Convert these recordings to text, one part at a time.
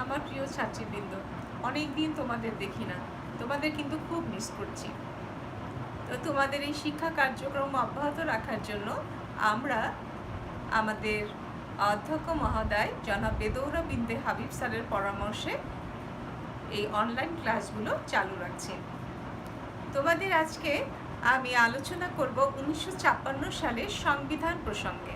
আমার প্রিয় ছাত্রীবৃন্দ, অনেক দিন তোমাদের দেখি না, তোমাদের কিন্তু খুব মিস করছি। তো তোমাদের এই শিক্ষা কার্যক্রম অব্যাহত রাখার জন্য আমরা আমাদের অধ্যক্ষ মহোদয় জনাব বেদৌরা বিনতে হাবিব স্যারের পরামর্শে এই অনলাইন ক্লাসগুলো চালু রাখছি। তোমাদের আজকে আমি আলোচনা করব 1956 সালের সংবিধান প্রসঙ্গে।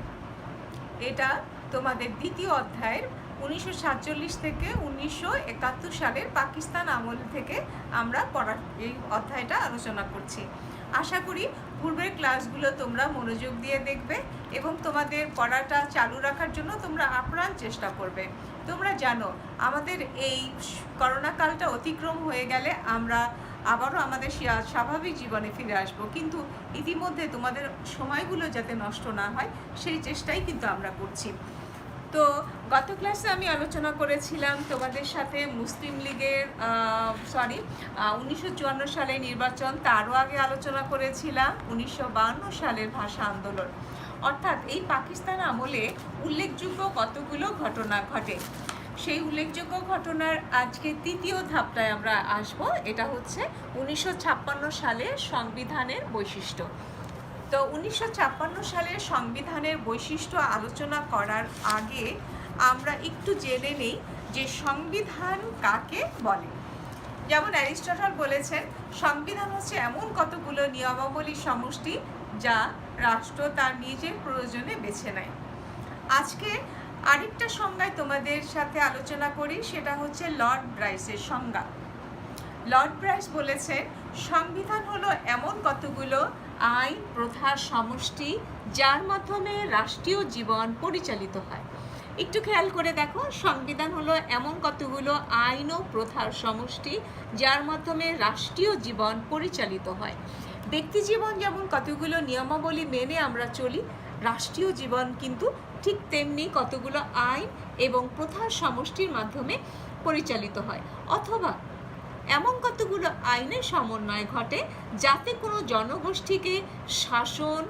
এটা তোমাদের দ্বিতীয় অধ্যায়ের 1947 থেকে 1971 সালের পাকিস্তান আমল থেকে আমরা এই অধ্যায়টা আলোচনা করছি। আশা করি পূর্বের ক্লাসগুলো তোমরা মনোযোগ দিয়ে দেখবে এবং তোমাদের পড়াটা চালু রাখার জন্য তোমরা আপ্রাণ চেষ্টা করবে। তোমরা জানো আমাদের এই করোনা কালটা অতিক্রম হয়ে গেলে আমরা আবারও আমাদের স্বাভাবিক জীবনে ফিরে আসব, কিন্তু ইতিমধ্যে তোমাদের সময়গুলো যাতে নষ্ট না হয় সেই চেষ্টাই কিন্তু আমরা করছি। তো গত ক্লাসে আমি আলোচনা করেছিলাম তোমাদের সাথে মুসলিম লীগের 1954 সালে নির্বাচন, তারও আগে আলোচনা করেছিলাম 1952 সালের ভাষা আন্দোলন। অর্থাৎ এই পাকিস্তান আমলে উল্লেখযোগ্য কতগুলো ঘটনা ঘটে। সেই উল্লেখযোগ্য ঘটনার আজকে তৃতীয় ধাপটায় আমরা আসব। এটা হচ্ছে 1956 সালের সংবিধানের বৈশিষ্ট্য। তো 1956 সালের সংবিধানের বৈশিষ্ট্য আলোচনা করার আগে আমরা একটু জেনে নেই যে সংবিধান কাকে বলে। যেমন অ্যারিস্টটল বলেছেন, সংবিধান হচ্ছে এমন কতগুলো নিয়মাবলীর সমষ্টি যা রাষ্ট্র তার নিজের প্রয়োজনে বেছে নেয়। আজকে আরেকটা সংজ্ঞায় তোমাদের সাথে আলোচনা করি, সেটা হচ্ছে লর্ড ব্রাইসের সংজ্ঞা। লর্ড ব্রাইস বলেছেন, সংবিধান হলো এমন কতগুলো আইন প্রথার সমষ্টি যার মাধ্যমে রাষ্ট্রীয় জীবন পরিচালিত হয়। একটু খেয়াল করে দেখো, সংবিধান হলো এমন কতগুলো আইন ও প্রথার সমষ্টি যার মাধ্যমে রাষ্ট্রীয় জীবন পরিচালিত হয়। ব্যক্তি জীবন যেমন কতগুলো নিয়মাবলী মেনে আমরা চলি, রাষ্ট্রীয় জীবন কিন্তু ঠিক তেমনি কতগুলো আইন এবং প্রথার সমষ্টির মাধ্যমে পরিচালিত হয়। অথবা এমন কতগুলো আইনের সমন্বয় ঘটে যাতে কোনো জনগোষ্ঠীকে শাসন,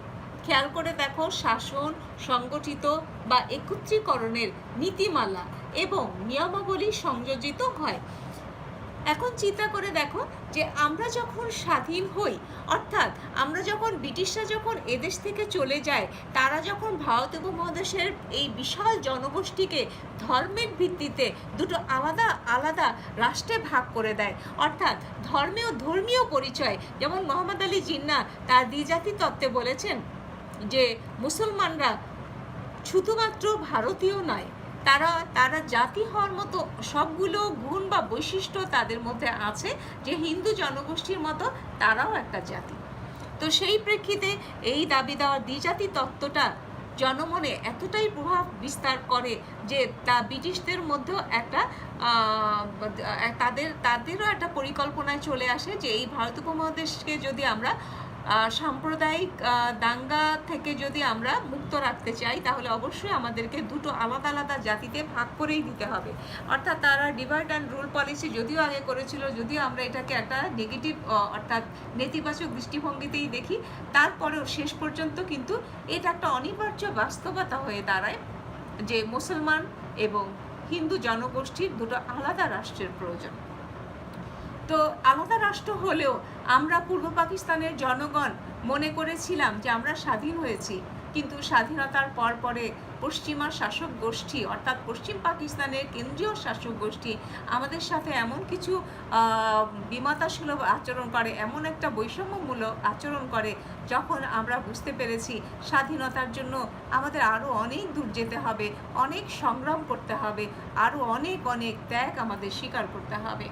খেয়াল করে দেখো, শাসন, সংগঠিত বা একত্রীকরণের নীতিমালা এবং নিয়মাবলী সংযোজিত হয়। এখন চিন্তা করে দেখো যে আমরা যখন স্বাধীন হই, অর্থাৎ আমরা যখন ব্রিটিশরা যখন এদেশ থেকে চলে যায়, তারা যখন ভারত উপমহাদেশের এই বিশাল জনগোষ্ঠীকে ধর্মের ভিত্তিতে দুটো আলাদা আলাদা রাষ্ট্রে ভাগ করে দেয়, অর্থাৎ ধর্মীয় পরিচয়, যেমন মোহাম্মদ আলী জিন্নাহ তার দ্বিজাতি তত্ত্বে বলেছেন যে মুসলমানরা শুধুমাত্র ভারতীয় নয়, তারা জাতি হওয়ার মতো সবগুলো গুণ বা বৈশিষ্ট্য তাদের মধ্যে আছে, যে হিন্দু জনগোষ্ঠীর মতো তারাও একটা জাতি। তো সেই প্রেক্ষিতে এই দাবি দেওয়ার দ্বিজাতি তত্ত্বটা জনমনে এতটাই প্রভাব বিস্তার করে যে তা ব্রিটিশদের মধ্যেও একটা তাদেরও একটা পরিকল্পনায় চলে আসে যে এই ভারত উপমহাদেশকে যদি আমরা সাম্প্রদায়িক দাঙ্গা থেকে যদি আমরা মুক্ত রাখতে চাই, তাহলে অবশ্যই আমাদেরকে দুটো আলাদা আলাদা জাতিতে ভাগ করেই দিতে হবে। অর্থাৎ তারা ডিভাইড অ্যান্ড রুল পলিসি যদিও আগে করেছিল, যদিও আমরা এটাকে একটা নেগেটিভ অর্থাৎ নেতিবাচক দৃষ্টিভঙ্গিতেই দেখি, তারপরেও শেষ পর্যন্ত কিন্তু এটা একটা অনিবার্য বাস্তবতা হয়ে দাঁড়ায় যে মুসলমান এবং হিন্দু জনগোষ্ঠীর দুটো আলাদা রাষ্ট্রের প্রয়োজন। তো আলাদা রাষ্ট্র হলেও আমরা পূর্ব পাকিস্তানের জনগণ মনে করেছিলাম যে আমরা স্বাধীন হয়েছি, কিন্তু স্বাধীনতার পরে পশ্চিমা শাসক গোষ্ঠী অর্থাৎ পশ্চিম পাকিস্তানের কেন্দ্রীয় শাসক গোষ্ঠী আমাদের সাথে এমন কিছু বিমাতাসুলভ আচরণ করে, এমন একটা বৈষম্যমূলক আচরণ করে, যখন আমরা বুঝতে পেরেছি স্বাধীনতার জন্য আমাদের আরও অনেক দূর যেতে হবে, অনেক সংগ্রাম করতে হবে, আরও অনেক ত্যাগ আমাদের স্বীকার করতে হবে।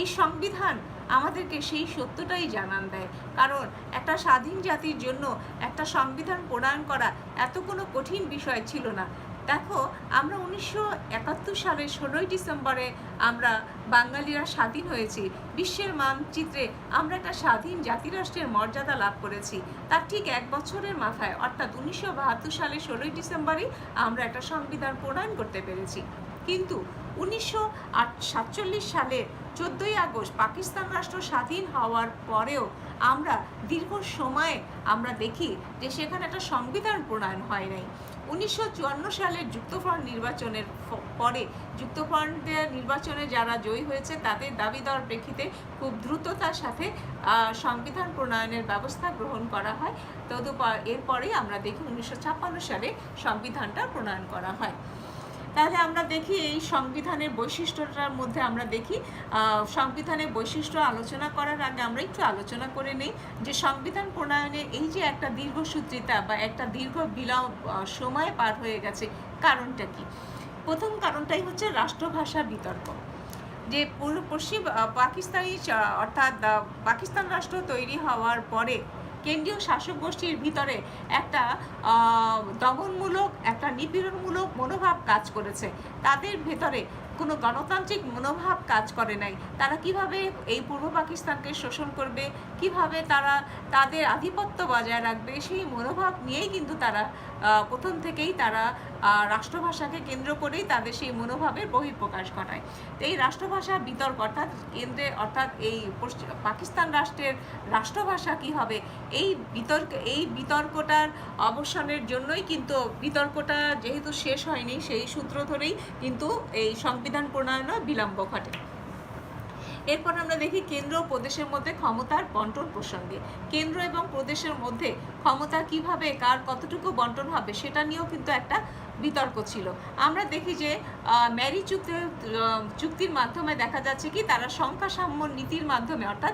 এই সংবিধান আমাদেরকে সেই সত্যটাই জানান দেয়, কারণ একটা স্বাধীন জাতির জন্য একটা সংবিধান প্রণয়ন করা এত কোনো কঠিন বিষয় ছিল না। দেখো, আমরা 1971 সালের 16ই ডিসেম্বরে আমরা বাঙালিরা স্বাধীন হয়েছি, বিশ্বের মানচিত্রে আমরা একটা স্বাধীন জাতিরাষ্ট্রের মর্যাদা লাভ করেছি। তার ঠিক এক বছরের মাথায় অর্থাৎ 1972 সালের 16ই ডিসেম্বরই আমরা একটা সংবিধান প্রণয়ন করতে পেরেছি। কিন্তু 1947 সালের 14ই আগস্ট পাকিস্তান রাষ্ট্র স্বাধীন হওয়ার পরেও আমরা দীর্ঘ সময়ে আমরা দেখি যে সেখানে একটা সংবিধান প্রণয়ন হয় নাই। 1954 সালের যুক্তফ্রন্ট নির্বাচনের পরে যুক্তফ্রন্টের নির্বাচনে যারা জয়ী হয়েছে তাদের দাবি দেওয়ার প্রেক্ষিতে খুব দ্রুততার সাথে সংবিধান প্রণয়নের ব্যবস্থা গ্রহণ করা হয়। এরপরেই আমরা দেখি 1956 সালে সংবিধানটা প্রণয়ন করা হয়। তাহলে আমরা দেখি এই সংবিধানের বৈশিষ্ট্যটার মধ্যে আমরা দেখি সংবিধানের বৈশিষ্ট্য আলোচনা করার আগে আমরা একটু আলোচনা করে নিই যে সংবিধান প্রণয়নে এই যে একটা দীর্ঘসূত্রিতা বা একটা দীর্ঘ সময় পার হয়ে গেছে, কারণটা কি? প্রথম কারণটাই হচ্ছে রাষ্ট্রভাষা বিতর্ক। যে পশ্চিম পাকিস্তানি অর্থাৎ পাকিস্তান রাষ্ট্র তৈরি হওয়ার পরে কেন্দ্রীয় শাসক গোষ্ঠীর ভিতরে একটা দমনমূলক, একটা নিপীড়নমূলক মনোভাব কাজ করেছে। তাদের ভেতরে কোনো গণতান্ত্রিক মনোভাব কাজ করে নাই। তারা কিভাবে এই পূর্ব পাকিস্তানকে শোষণ করবে, কিভাবে তারা তাদের আধিপত্য বজায় রাখবে, সেই মনোভাব নিয়েই কিন্তু তারা প্রথম থেকেই তারা রাষ্ট্রভাষাকে কেন্দ্র করেই তাদের সেই মনোভাবের বহিঃপ্রকাশ ঘটায়। তো এই রাষ্ট্রভাষা বিতর্ক অর্থাৎ এই পাকিস্তান রাষ্ট্রের রাষ্ট্রভাষা কি হবে, এই বিতর্কটার অবসানের জন্যই কিন্তু বিতর্কটা যেহেতু শেষ হয়নি সেই সূত্র ধরেই কিন্তু এই সংবিধান প্রণয়নে বিলম্ব ঘটে। এরপর আমরা দেখি কেন্দ্র ও প্রদেশের মধ্যে ক্ষমতার বন্টন প্রসঙ্গে। কেন্দ্র এবং প্রদেশের মধ্যে ক্ষমতা কিভাবে কার কতটুকু বন্টন হবে সেটা নিয়েও কিন্তু একটা বিতর্ক ছিল। আমরা দেখি যে ম্যারি চুক্তির মাধ্যমে দেখা যাচ্ছে কি তারা সংখ্যাসাম্য নীতির মাধ্যমে অর্থাৎ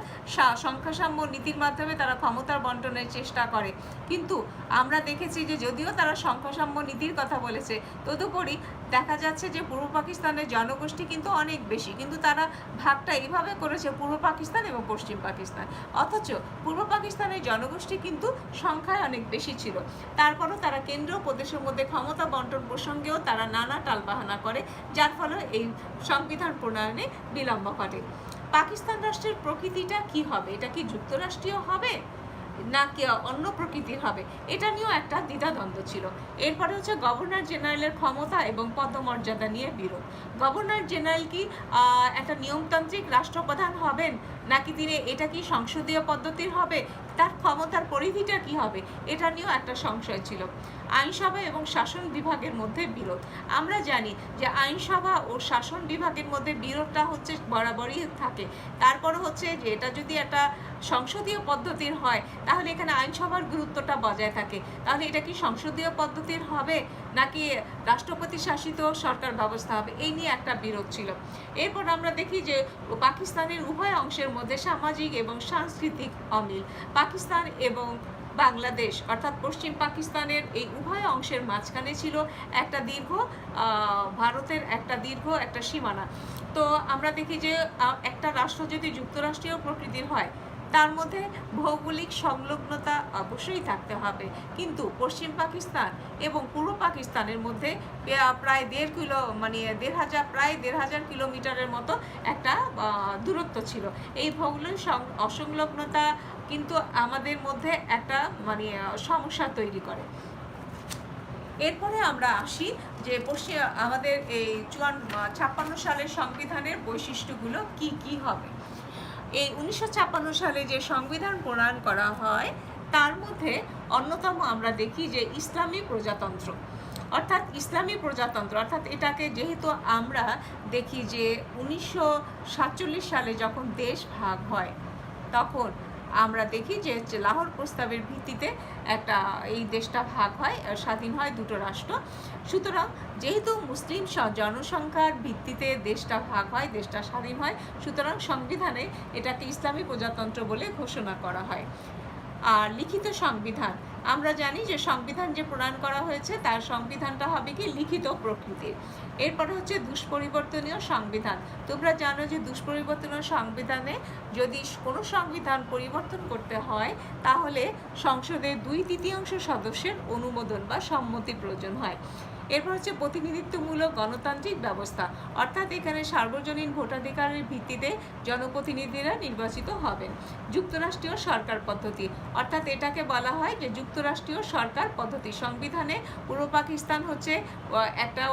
সংখ্যাসাম্য নীতির মাধ্যমে তারা ক্ষমতার বন্টনের চেষ্টা করে। কিন্তু আমরা দেখেছি যে যদিও তারা সংখ্যাসাম্য নীতির কথা বলেছে, তদুপরি দেখা যাচ্ছে যে পূর্ব পাকিস্তানের জনগোষ্ঠী কিন্তু অনেক বেশি, কিন্তু তারা ভাগটা এইভাবে করেছে পূর্ব পাকিস্তান এবং পশ্চিম পাকিস্তান, অথচ পূর্ব পাকিস্তানের জনগোষ্ঠী কিন্তু সংখ্যায় অনেক বেশি ছিল। তারপরও তারা কেন্দ্র ও প্রদেশের মধ্যে ক্ষমতা বন্টন প্রসঙ্গেও তারা নানা টালবাহানা করে, যার ফলে এই সংবিধান প্রণয়নে বিলম্ব ঘটে। পাকিস্তান রাষ্ট্রের প্রকৃতিটা কি হবে? এটা কি যুক্তরাষ্ট্রীয় হবে নাকি অন্য প্রকৃতির হবে, এটা নিয়েও একটা দ্বিধাদ্বন্দ্ব ছিল। এরপরে হচ্ছে গভর্নর জেনারেলের ক্ষমতা এবং পদমর্যাদা নিয়ে বিরোধ। গভর্নর জেনারেল কি একটা নিয়মতান্ত্রিক রাষ্ট্রপ্রধান হবেন নাকি এটা কি সংসদীয় পদ্ধতির হবে, তার ক্ষমতার পরিধিটা কি হবে, এটা নিয়েও একটা সংশয় ছিল। আইনসভা এবং শাসন বিভাগের মধ্যে বিরোধ। আমরা জানি যে আইনসভা ও শাসন বিভাগের মধ্যে বিরোধটা হচ্ছে বরাবরই থাকে। তারপরে হচ্ছে যে এটা যদি একটা সংসদীয় পদ্ধতির হয় তাহলে এখানে আইনসভার গুরুত্বটা বজায় থাকে। তাহলে এটা কি সংসদীয় পদ্ধতির হবে নাকি রাষ্ট্রপতি শাসিত সরকার ব্যবস্থা হবে, এই নিয়ে একটা বিরোধ ছিল। এরপর আমরা দেখি যে পাকিস্তানের উভয় অংশের মধ্যে সামাজিক এবং সাংস্কৃতিক অমিল। পাকিস্তান এবং বাংলাদেশ অর্থাৎ পশ্চিম পাকিস্তানের এই উভয় অংশের মাঝখানে ছিল একটা ভারতের একটা সীমানা। তো আমরা দেখি যে একটা রাষ্ট্র যদি যুক্তরাষ্ট্রীয় প্রকৃতির হয় তার মধ্যে ভৌগোলিক সংলগ্নতা অবশ্যই থাকতে হবে, কিন্তু পশ্চিম পাকিস্তান এবং পূর্ব পাকিস্তানের মধ্যে প্রায় 1,500 কিলোমিটারের মতো একটা দূরত্ব ছিল। এই ভৌগোলিক অসংলগ্নতা কিন্তু আমাদের মধ্যে একটা সমস্যা তৈরি করে। এরপরে আমরা আসি যে আমাদের এই 56 সালের সংবিধানের বৈশিষ্ট্যগুলো কি কি হবে। এই 1956 সালে যে সংবিধান প্রণয়ন করা হয় তার মধ্যে অন্যতম আমরা দেখি যে ইসলামী প্রজাতন্ত্র অর্থাৎ এটাকে যেহেতু আমরা দেখি যে 1947 সালে যখন দেশ ভাগ হয় তখন আমরা দেখি যে লাহোর প্রস্তাবের ভিত্তিতে এই দেশটা ভাগ হয়, স্বাধীন হয় দুটো রাষ্ট্র। সুতরাং যেহেতু মুসলিম জনসংখ্যার ভিত্তিতে দেশটা ভাগ হয়, দেশটা স্বাধীন হয়, সুতরাং সংবিধানে এটাকে ইসলামী প্রজাতন্ত্র বলে ঘোষণা করা হয়। আর লিখিত সংবিধান, আমরা জানি যে সংবিধান যে প্রণয়ন করা হয়েছে তার সংবিধানটা হবে কি লিখিত প্রকৃতির। এরপরে হচ্ছে দুষ্পরিবর্তনীয় সংবিধান। তোমরা জানো যে দুষ্পরিবর্তনীয় সংবিধানে যদি কোনো সংবিধান পরিবর্তন করতে হয় তাহলে সংসদের 2/3 সদস্যের অনুমোদন বা সম্মতি প্রয়োজন হয়। এরপর হচ্ছে প্রতিনিধিত্বমূলক গণতান্ত্রিক ব্যবস্থা, অর্থাৎ এখানে সার্বজনীন ভোটাধিকারের ভিত্তিতে জনপ্রতিনিধিরা নির্বাচিত হবেন। যুক্তরাষ্ট্রীয় সরকার পদ্ধতি, অর্থাৎ এটাকে বলা হয় যে যুক্তরাষ্ট্রীয় সরকার পদ্ধতি। সংবিধানে পূর্ব পাকিস্তান হচ্ছে একটা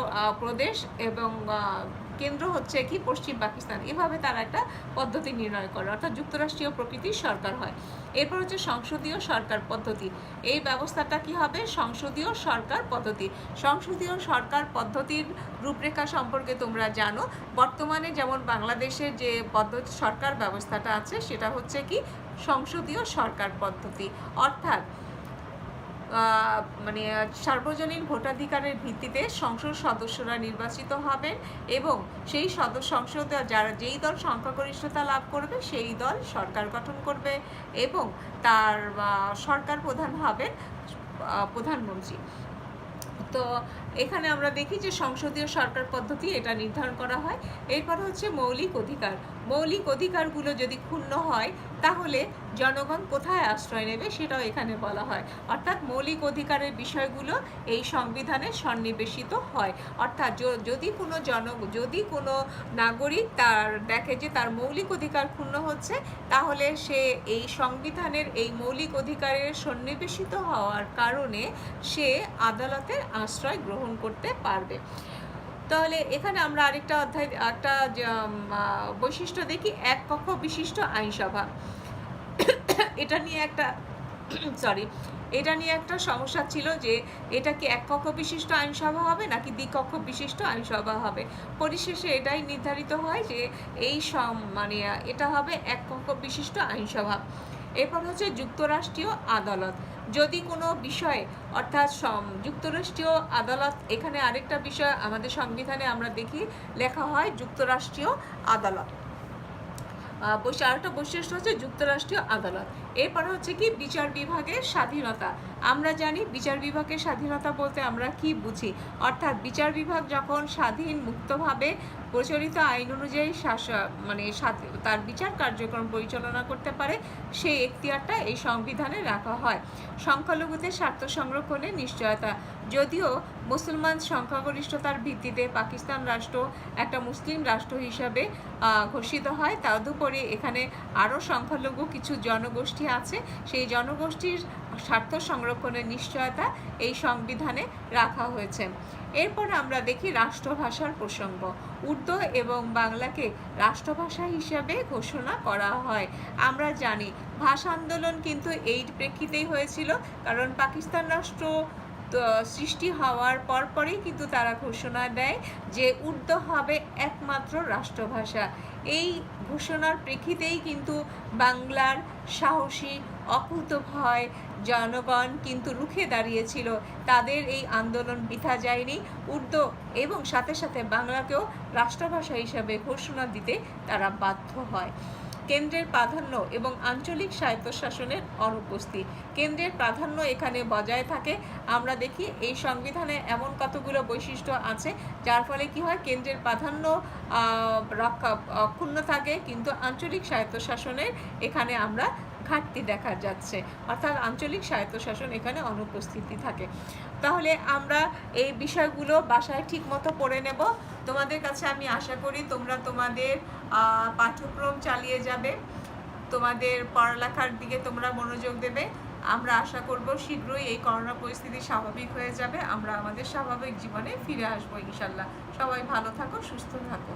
প্রদেশ এবং কেন্দ্র হচ্ছে কি পশ্চিম পাকিস্তান, এভাবে তারা একটা পদ্ধতি নির্ণয় করে, অর্থাৎ যুক্তরাষ্ট্রীয় প্রকৃতির সরকার হয়। এরপর হচ্ছে সংসদীয় সরকার পদ্ধতি। এই ব্যবস্থাটা কি হবে? সংসদীয় সরকার পদ্ধতি। সংসদীয় সরকার পদ্ধতির রূপরেখা সম্পর্কে তোমরা জানো। বর্তমানে যেমন বাংলাদেশের যে সরকার ব্যবস্থাটা আছে সেটা হচ্ছে কি সংসদীয় সরকার পদ্ধতি, অর্থাৎ মানে সার্বজনীন ভোটাধিকারের ভিত্তিতে সংসদ সদস্যরা নির্বাচিত হবেন এবং সেই সংসদ যেই দল সংখ্যাগরিষ্ঠতা লাভ করবে সেই দল সরকার গঠন করবে এবং তার সরকার প্রধান হবেন প্রধানমন্ত্রী। তো এখানে আমরা দেখি যে সংসদীয় সরকার পদ্ধতি এটা নির্ধারণ করা হয়। এরপর হচ্ছে মৌলিক অধিকার। মৌলিক অধিকারগুলো যদি ক্ষুণ্ণ হয় তাহলে জনগণ কোথায় আশ্রয় নেবে সেটাও এখানে বলা হয়, অর্থাৎ মৌলিক অধিকারের বিষয়গুলো এই সংবিধানে সন্নিবেশিত হয়। অর্থাৎ যদি কোনো নাগরিক তার দেখে যে তার মৌলিক অধিকার ক্ষুণ্ণ হচ্ছে, তাহলে সে এই সংবিধানের এই মৌলিক অধিকারের সন্নিবেশিত হওয়ার কারণে সে আদালতের আশ্রয় গ্রহণ করতে পারবে। তাহলে এখানে আমরা একটা বৈশিষ্ট্য দেখি, এক কক্ষ বিশিষ্ট আইনসভা। এটা নিয়ে একটা সমস্যা ছিল যে এটা কি এক কক্ষ বিশিষ্ট আইনসভা হবে নাকি দ্বিকক্ষ বিশিষ্ট আইনসভা হবে। পরিশেষে এটাই নির্ধারিত হয় যে এটা হবে এক কক্ষ বিশিষ্ট আইনসভা। এরপর হচ্ছে যুক্তরাষ্ট্রীয় আদালত। যদি কোনো বিষয়ে, অর্থাৎ যুক্তরাষ্ট্রীয় আদালত, এখানে আরেকটা বিষয় আমাদের সংবিধানে আমরা দেখি লেখা হয় যুক্তরাষ্ট্রীয় আদালত। আরেকটা বৈশিষ্ট্য হচ্ছে যুক্তরাষ্ট্রীয় আদালত। এরপর হচ্ছে কি বিচার বিভাগের স্বাধীনতা। আমরা জানি বিচার বিভাগের স্বাধীনতা বলতে আমরা কি বুঝি, অর্থাৎ বিচার বিভাগ যখন স্বাধীন মুক্তভাবে প্রচলিত আইন অনুযায়ী তার বিচার কার্যক্রম পরিচালনা করতে পারে, সেই এখতিয়ারটা এই সংবিধানে রাখা হয়। সংখ্যালঘুদের স্বার্থ সংরক্ষণের নিশ্চয়তা। যদিও মুসলমান সংখ্যাগরিষ্ঠতার ভিত্তিতে পাকিস্তান রাষ্ট্র একটা মুসলিম রাষ্ট্র হিসাবে ঘোষিত হয়, তদুপরি এখানে আরও সংখ্যালঘু কিছু জনগোষ্ঠী আছে, সেই জনগোষ্ঠীর স্বার্থ সংরক্ষণের নিশ্চয়তা এই সংবিধানে রাখা হয়েছে। এরপর আমরা দেখি রাষ্ট্রভাষার প্রসঙ্গ। উর্দু এবং বাংলাকে রাষ্ট্রভাষা হিসাবে ঘোষণা করা হয়। আমরা জানি ভাষা আন্দোলন কিন্তু এই প্রেক্ষিতেই হয়েছিল, কারণ পাকিস্তান রাষ্ট্র সৃষ্টি হওয়ার পরপরই কিন্তু তারা ঘোষণা দেয় যে উর্দু হবে একমাত্র রাষ্ট্রভাষা। এই ঘোষণার প্রেক্ষিতেই কিন্তু বাংলার সাহসী অকুতোভয় জনগণ কিন্তু রুখে দাঁড়িয়েছিল, তাদের এই আন্দোলন বৃথা যায়নি। উর্দু এবং সাথে সাথে বাংলাকেও রাষ্ট্রভাষা হিসাবে ঘোষণা দিতে তারা বাধ্য হয়। কেন্দ্রের প্রাধান্য এবং আঞ্চলিক স্বায়ত্তশাসনের অনুপস্থিতি। কেন্দ্রের প্রাধান্য এখানে বজায় থাকে। আমরা দেখি এই সংবিধানে এমন কতগুলো বৈশিষ্ট্য আছে যার ফলে কি হয়, কেন্দ্রের প্রাধান্য অক্ষুণ্ণ থাকে, কিন্তু আঞ্চলিক স্বায়ত্তশাসনের এখানে আমরা ঘাটতি দেখা যাচ্ছে, অর্থাৎ আঞ্চলিক স্বায়ত্তশাসন এখানে অনুপস্থিতি থাকে। তাহলে আমরা এই বিষয়গুলো বাসায় ঠিক মতো পড়ে নেব। তোমাদের কাছে আমি আশা করি তোমরা তোমাদের পাঠ্যক্রম চালিয়ে যাবে, তোমাদের পড়ালেখার দিকে তোমরা মনোযোগ দেবে। আমরা আশা করব শীঘ্রই এই করোনা পরিস্থিতি স্বাভাবিক হয়ে যাবে, আমরা আমাদের স্বাভাবিক জীবনে ফিরে আসবো ইনশাল্লাহ। সবাই ভালো থাকো, সুস্থ থাকো।